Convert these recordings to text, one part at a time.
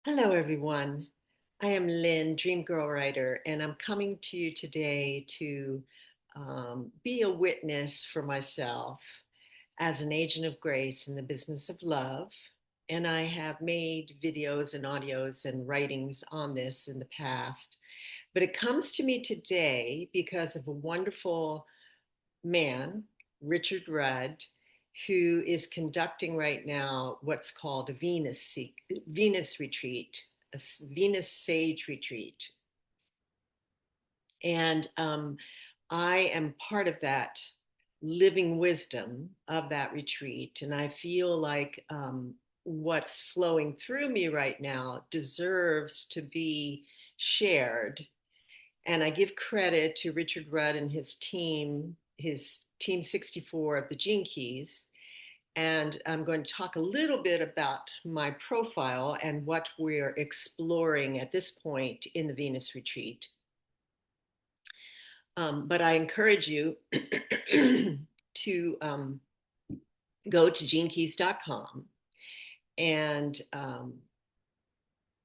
Hello, everyone. I am Lynn, Dream Girl Writer, and I'm coming to you today to be a witness for myself as an agent of grace in the business of love. And I have made videos and audios and writings on this in the past, but it comes to me today because of a wonderful man, Richard Rudd, who is conducting right now what's called a Venus retreat, a Venus Sage retreat. And I am part of that living wisdom of that retreat. And I feel like what's flowing through me right now deserves to be shared. And I give credit to Richard Rudd and his team 64 of the Gene Keys. And I'm going to talk a little bit about my profile and what we're exploring at this point in the Venus retreat. But I encourage you to go to genekeys.com and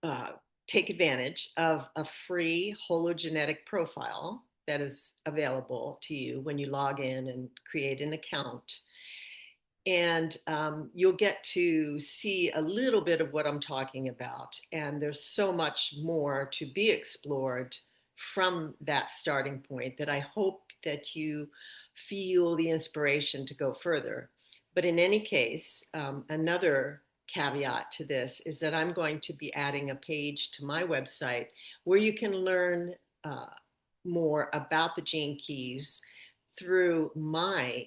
uh, take advantage of a free hologenetic profile that is available to you when you log in and create an account. And you'll get to see a little bit of what I'm talking about. And there's so much more to be explored from that starting point that I hope that you feel the inspiration to go further. But in any case, another caveat to this is that I'm going to be adding a page to my website where you can learn uh, more about the Gene Keys through my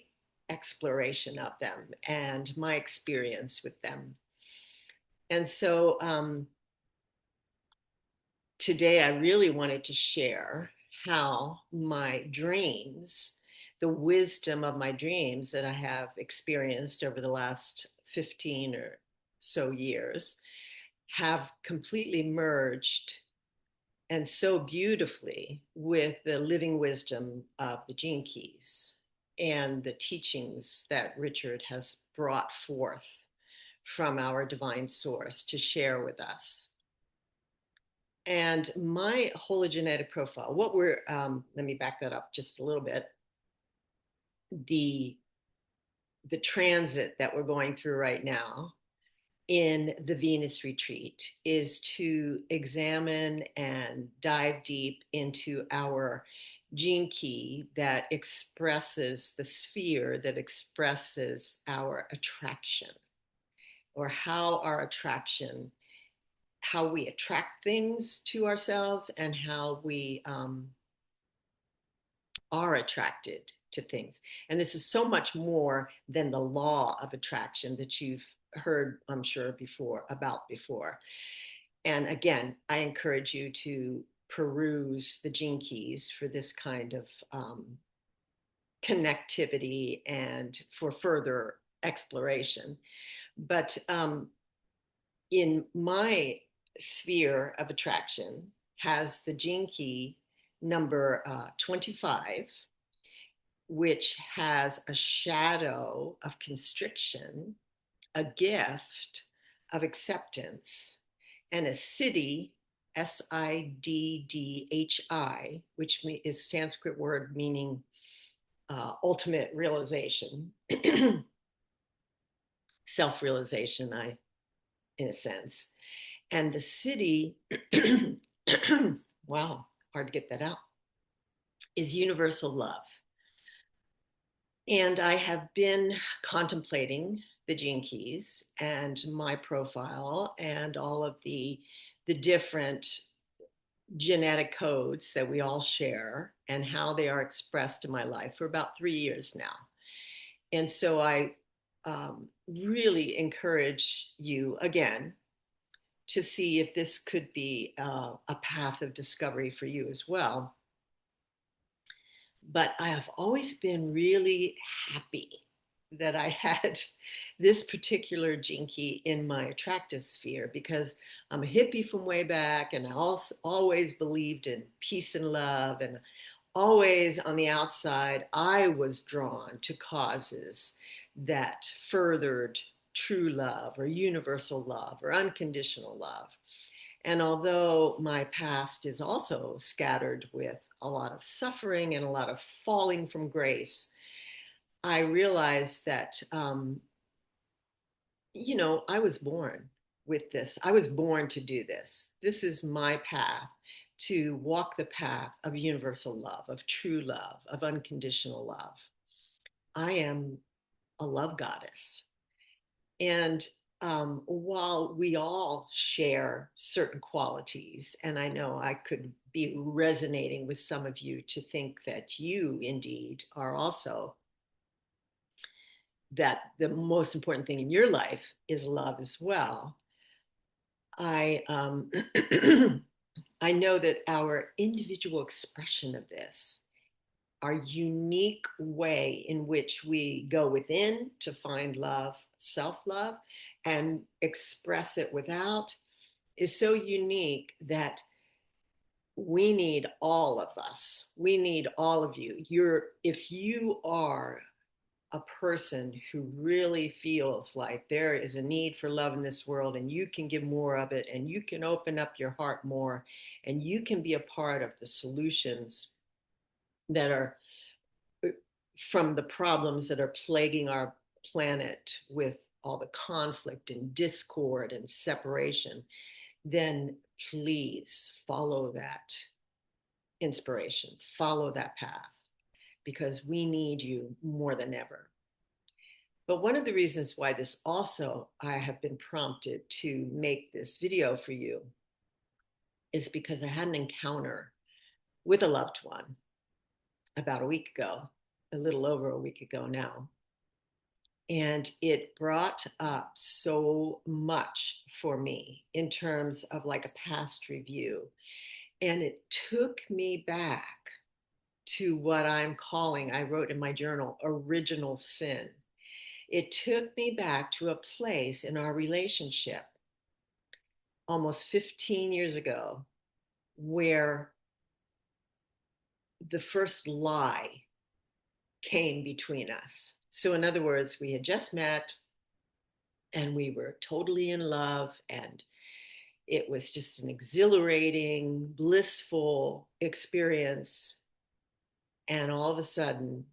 exploration of them and my experience with them. And so today I really wanted to share how my dreams, the wisdom of my dreams that I have experienced over the last 15 or so years, have completely merged and so beautifully with the living wisdom of the Gene Keys and the teachings that Richard has brought forth from our divine source to share with us. And my hologenetic profile, let me back that up just a little bit. The, the transit that we're going through right now in the Venus retreat is to examine and dive deep into our gene key that expresses the sphere that expresses our attraction, or how we attract things to ourselves, and how we are attracted to things. And this is so much more than the law of attraction that you've heard, I'm sure, before. And again, I encourage you to peruse the Gene Keys for this kind of connectivity and for further exploration. But in my sphere of attraction has the Gene Key number 25, which has a shadow of constriction, a gift of acceptance, and a siddhi, Siddhi, which is Sanskrit word meaning ultimate realization, self-realization, in a sense. And the siddhi, wow, hard to get that out, is universal love. And I have been contemplating the Gene Keys and my profile and all of the different genetic codes that we all share and how they are expressed in my life for about 3 years now. And so I really encourage you again to see if this could be a path of discovery for you as well. But I have always been really happy that I had this particular Gene Key in my attractive sphere, because I'm a hippie from way back, and I also always believed in peace and love, and always on the outside I was drawn to causes that furthered true love or universal love or unconditional love. And although my past is also scattered with a lot of suffering and a lot of falling from grace, I realized that, I was born with this. I was born to do this. This is my path, to walk the path of universal love, of true love, of unconditional love. I am a love goddess. And while we all share certain qualities, and I know I could be resonating with some of you to think that you indeed are also, that the most important thing in your life is love as well. I I know that our individual expression of this, our unique way in which we go within to find love, self love, and express it without, is so unique that we need all of us. We need all of you. If you are a person who really feels like there is a need for love in this world and you can give more of it and you can open up your heart more and you can be a part of the solutions that are from the problems that are plaguing our planet with all the conflict and discord and separation, then please follow that inspiration, follow that path, because we need you more than ever. But one of the reasons why this also, I have been prompted to make this video for you, is because I had an encounter with a loved one about a week ago, a little over a week ago now. And it brought up so much for me in terms of like a past review. And it took me back to what I'm calling, I wrote in my journal, original sin. It took me back to a place in our relationship almost 15 years ago where the first lie came between us. So, in other words, we had just met and we were totally in love, and it was just an exhilarating, blissful experience. And all of a sudden,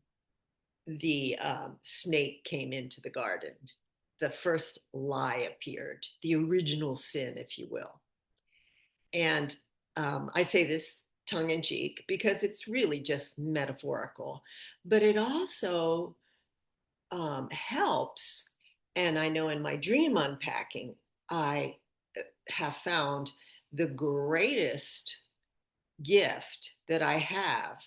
the snake came into the garden. The first lie appeared, the original sin, if you will. And I say this tongue in cheek because it's really just metaphorical, but it also helps. And I know in my dream unpacking, I have found the greatest gift that I have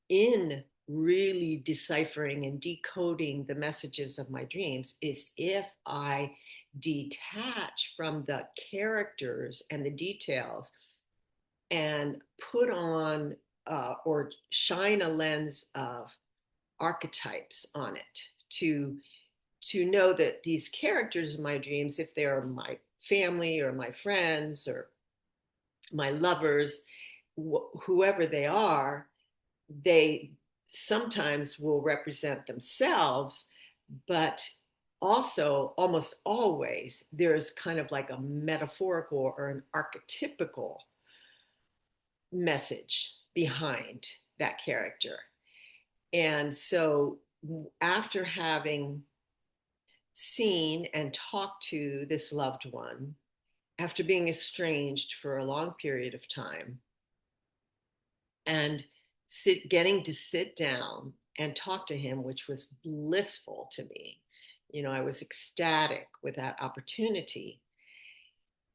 in really deciphering and decoding the messages of my dreams is if I detach from the characters and the details and put on or shine a lens of archetypes on it to know that these characters in my dreams, if they're my family or my friends or my lovers, whoever they sometimes will represent themselves, but also almost always there's kind of like a metaphorical or an archetypical message behind that character. And so after having seen and talked to this loved one, after being estranged for a long period of time, and getting to sit down and talk to him, which was blissful to me. I was ecstatic with that opportunity.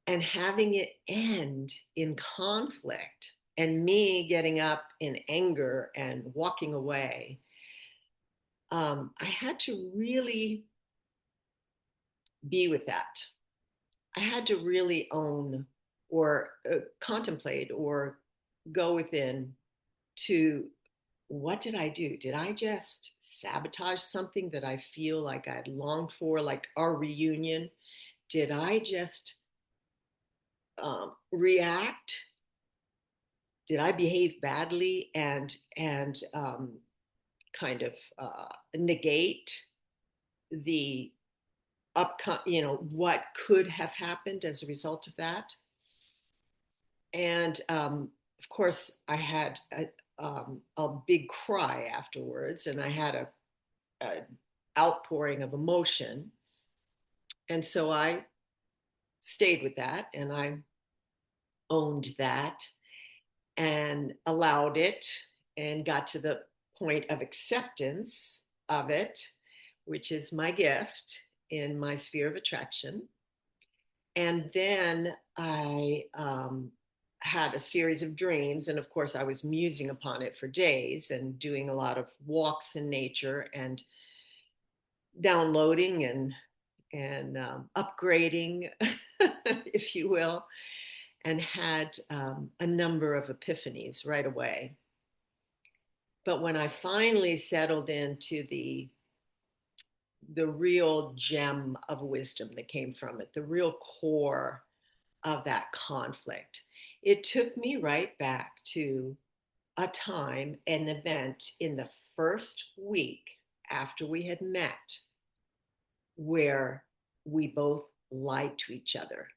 And having it end in conflict and me getting up in anger and walking away, I had to really be with that. I had to really own or contemplate or go within to, what did I do? Did I just sabotage something that I feel like I'd longed for, like our reunion? Did I just react? Did I behave badly and kind of negate the what could have happened as a result of that? And of course, I had a big cry afterwards, and I had a outpouring of emotion. And so I stayed with that, and I owned that and allowed it, and got to the point of acceptance of it, which is my gift in my sphere of attraction. And then I had a series of dreams. And of course, I was musing upon it for days and doing a lot of walks in nature and downloading and upgrading, if you will, and had a number of epiphanies right away. But when I finally settled into the real gem of wisdom that came from it, the real core of that conflict, it took me right back to a time, an event in the first week after we had met, where we both lied to each other.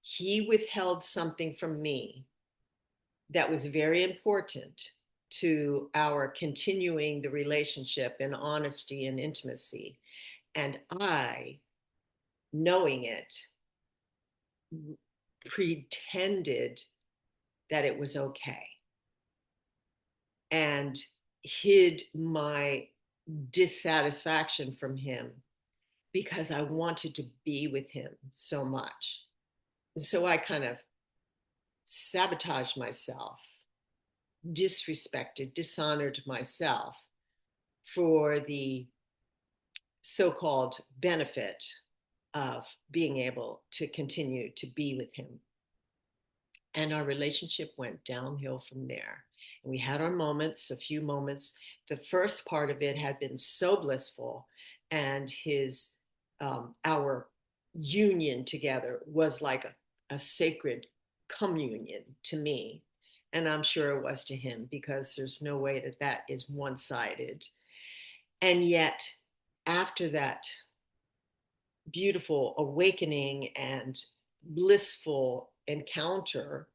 He withheld something from me that was very important to our continuing the relationship in honesty and intimacy. And I, knowing it, pretended that it was okay and hid my dissatisfaction from him because I wanted to be with him so much. So I kind of sabotaged myself, disrespected, dishonored myself for the so called benefit of being able to continue to be with him. And our relationship went downhill from there. And we had our moments, a few moments. The first part of it had been so blissful, and our union together was like a sacred communion to me. And I'm sure it was to him, because there's no way that that is one sided. And yet, after that beautiful awakening and blissful encounter,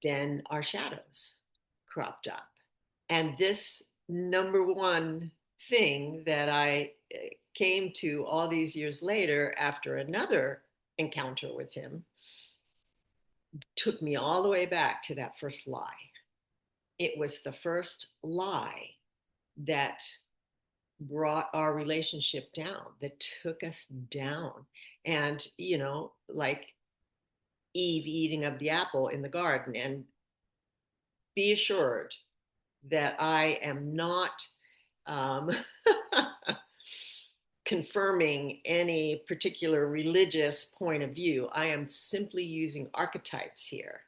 then our shadows cropped up. And this number one thing that I came to all these years later after another encounter with him took me all the way back to that first lie. It was the first lie that brought our relationship down, that took us down. And, like Eve eating of the apple in the garden. And be assured that I am not um, confirming any particular religious point of view. I am simply using archetypes here.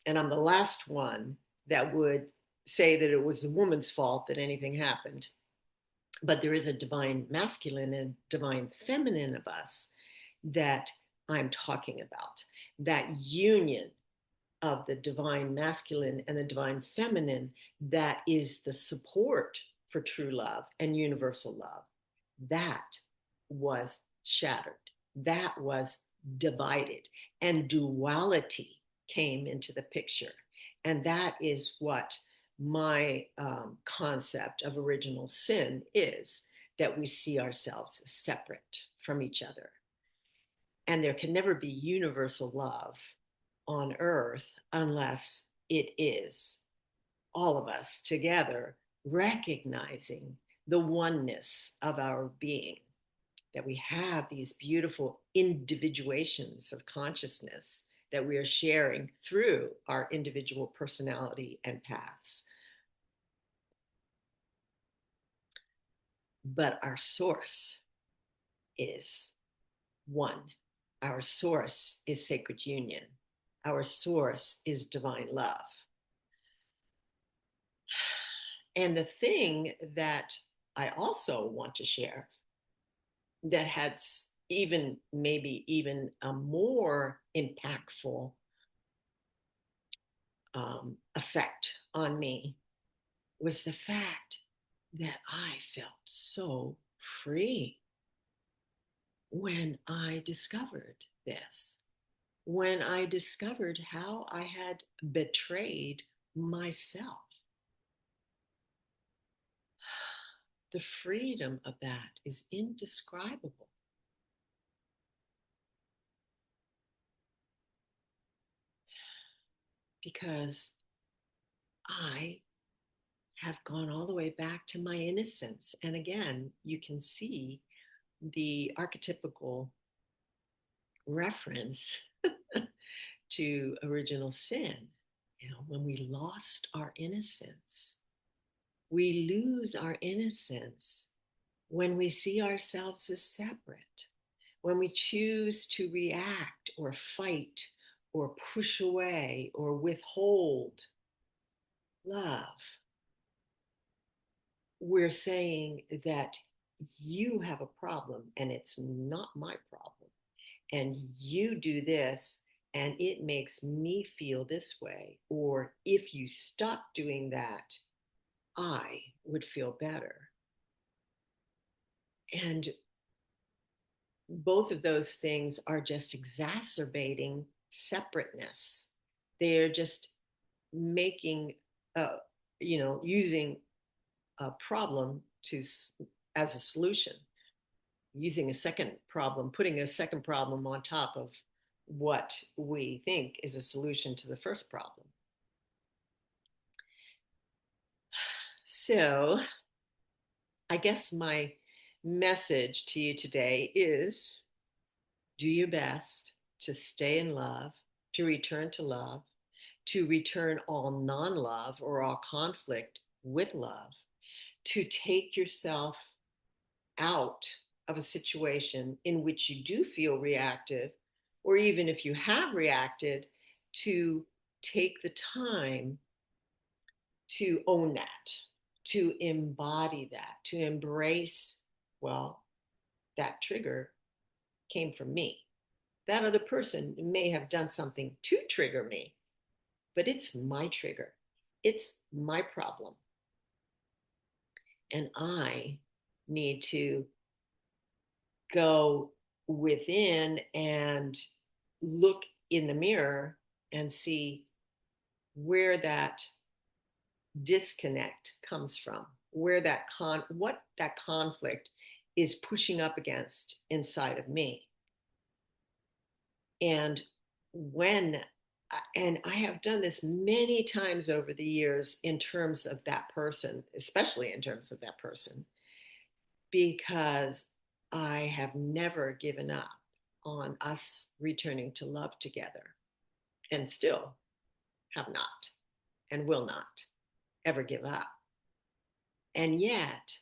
And I'm the last one that would say that it was the woman's fault that anything happened. But there is a divine masculine and divine feminine of us that I'm talking about. That union of the divine masculine and the divine feminine that is the support for true love and universal love. That was shattered. That was divided. And duality came into the picture. And that is what my concept of original sin is, that we see ourselves separate from each other. And there can never be universal love on earth unless it is all of us together recognizing the oneness of our being, that we have these beautiful individuations of consciousness that we are sharing through our individual personality and paths. But our source is one. Our source is sacred union. Our source is divine love. And the thing that I also want to share that had even maybe even a more impactful effect on me was the fact that I felt so free when I discovered this. when I discovered how I had betrayed myself. The freedom of that is indescribable because I have gone all the way back to my innocence. And again, you can see the archetypical reference to original sin. You know, when we lost our innocence, we lose our innocence when we see ourselves as separate, when we choose to react or fight or push away or withhold love, we're saying that you have a problem and it's not my problem. And you do this and it makes me feel this way. Or if you stop doing that, I would feel better. And both of those things are just exacerbating separateness. They're just making, using a problem to as a solution, using a second problem, putting a second problem on top of what we think is a solution to the first problem. So, I guess my message to you today is do your best to stay in love, to return all non love or all conflict with love, to take yourself out of a situation in which you do feel reactive, or even if you have reacted, to take the time to own that, to embody that, to embrace, well, that trigger came from me. That other person may have done something to trigger me, but it's my trigger. It's my problem. And I need to go within and look in the mirror and see where that disconnect comes from, where what that conflict is pushing up against inside of me. And when and I have done this many times over the years in terms of that person, especially in terms of that person, because I have never given up on us returning to love together and still have not and will not ever give up. And yet,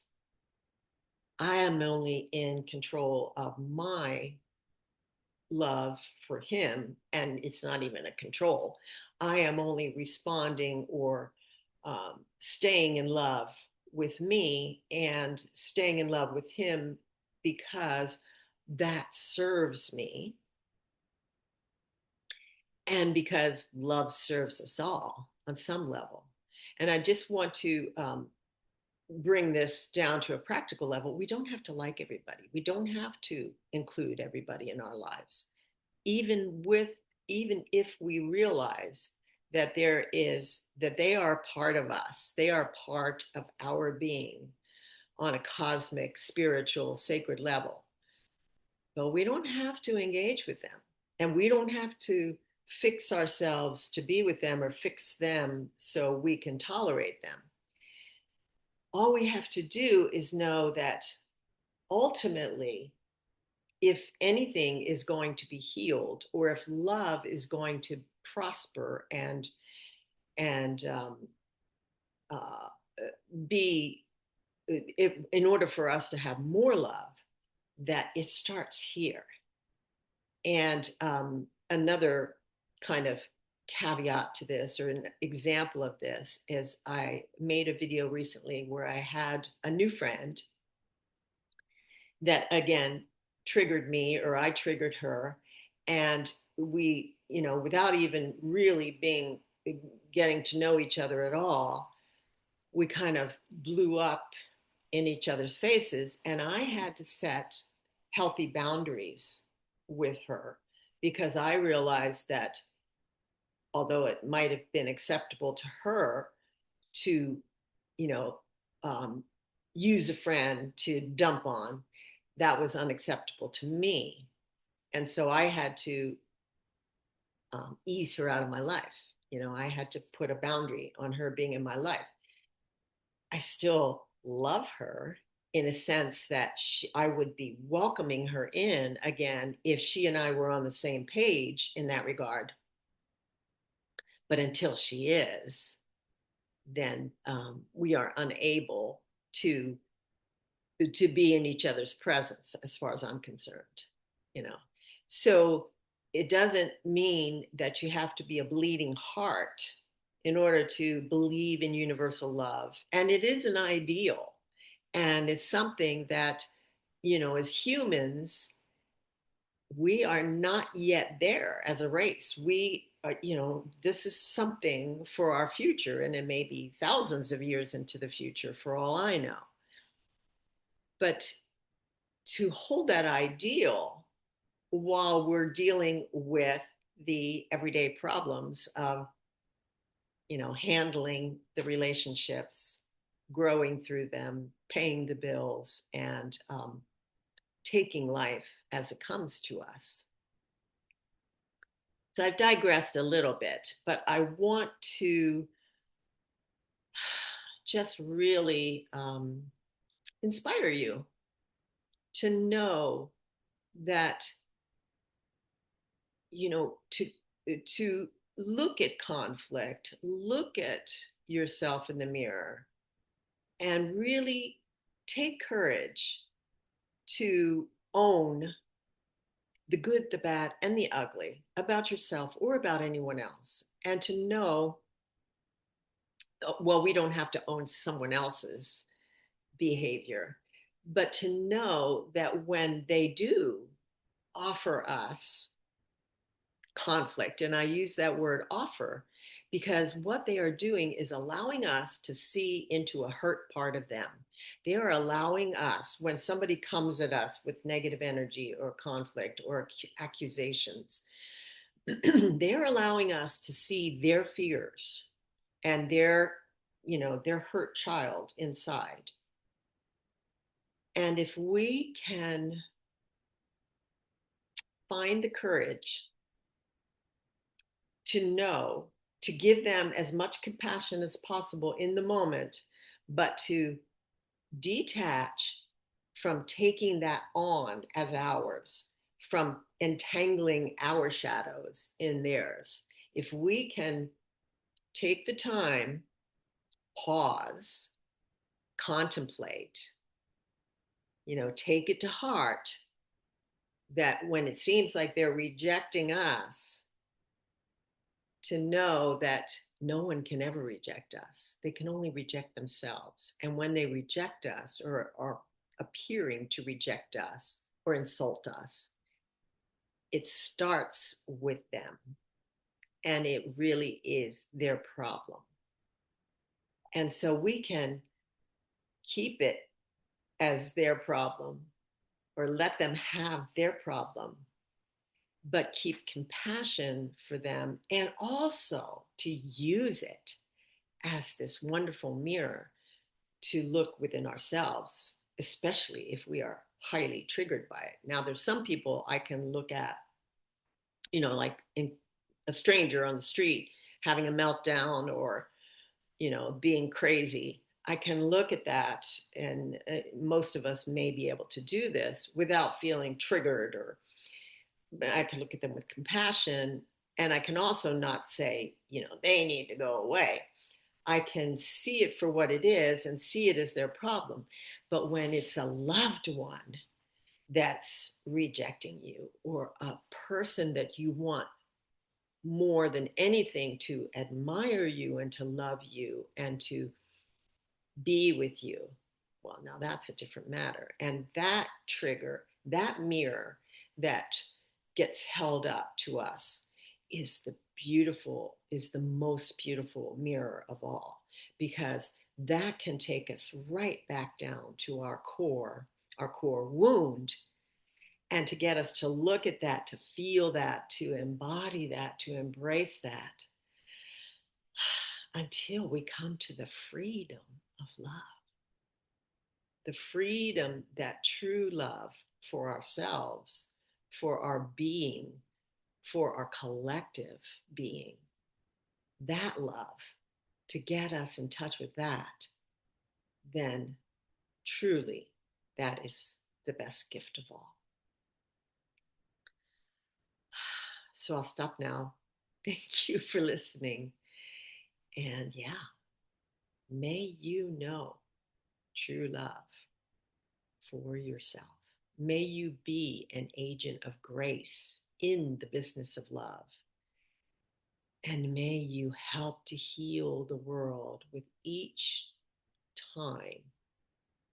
I am only in control of my love for him, and it's not even a control. I am only responding or staying in love with me and staying in love with him because that serves me and because love serves us all on some level. And I just want to bring this down to a practical level. We don't have to like everybody. We don't have to include everybody in our lives. Even if we realize that they are part of us, they are part of our being on a cosmic, spiritual, sacred level. But we don't have to engage with them. And we don't have to fix ourselves to be with them or fix them so we can tolerate them. All we have to do is know that ultimately, if anything is going to be healed, or if love is going to prosper and uh, be, in order for us to have more love, that it starts here. And another kind of caveat to this, or an example of this, is I made a video recently where I had a new friend that again triggered me, or I triggered her, and we, without even really getting to know each other at all, we kind of blew up in each other's faces, and I had to set healthy boundaries with her because I realized that although it might have been acceptable to her to, you know, um, use a friend to dump on, that was unacceptable to me. And so I had to ease her out of my life. I had to put a boundary on her being in my life. I still love her in a sense that I would be welcoming her in again if she and I were on the same page in that regard. But until she is, then we are unable to be in each other's presence, as far as I'm concerned. You know, so it doesn't mean that you have to be a bleeding heart in order to believe in universal love, and it is an ideal, and it's something that, as humans, we are not yet there as a race. We are, this is something for our future, and it may be thousands of years into the future for all I know. But to hold that ideal while we're dealing with the everyday problems of, handling the relationships, growing through them, paying the bills, and taking life as it comes to us. So I've digressed a little bit, but I want to just really inspire you to know that, to look at conflict, look at yourself in the mirror, and really take courage to own the good, the bad, and the ugly about yourself or about anyone else. And to know, well, we don't have to own someone else's behavior, but to know that when they do offer us conflict, and I use that word offer because what they are doing is allowing us to see into a hurt part of them. They are allowing us, when somebody comes at us with negative energy or conflict or accusations, they're allowing us to see their fears and their hurt child inside. And if we can find the courage to know, to give them as much compassion as possible in the moment, but to detach from taking that on as ours, from entangling our shadows in theirs. If we can take the time, pause, contemplate, take it to heart that when it seems like they're rejecting us, to know that no one can ever reject us. They can only reject themselves. And when they reject us or are appearing to reject us or insult us, it starts with them. And it really is their problem. And so we can keep it as their problem or let them have their problem, but keep compassion for them and also to use it as this wonderful mirror to look within ourselves, especially if we are highly triggered by it. Now, there's some people I can look at, like in a stranger on the street having a meltdown or, being crazy. I can look at that, and most of us may be able to do this without feeling triggered, or I can look at them with compassion. And I can also not say, they need to go away. I can see it for what it is and see it as their problem. But when it's a loved one that's rejecting you, or a person that you want more than anything to admire you and to love you and to be with you, well, now that's a different matter. And that trigger, that mirror that gets held up to us is the most beautiful mirror of all, because that can take us right back down to our core wound, and to get us to look at that, to feel that, to embody that, to embrace that, until we come to the freedom of love, the freedom that true love for ourselves, for our being, for our collective being, that love, to get us in touch with that, then truly that is the best gift of all. So I'll stop now. Thank you for listening. And yeah, may you know true love for yourself. May you be an agent of grace in the business of love. And may you help to heal the world with each time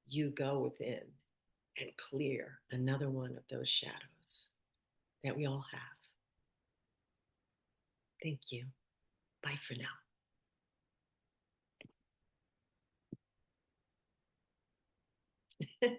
you go within and clear another one of those shadows that we all have. Thank you. Bye for now.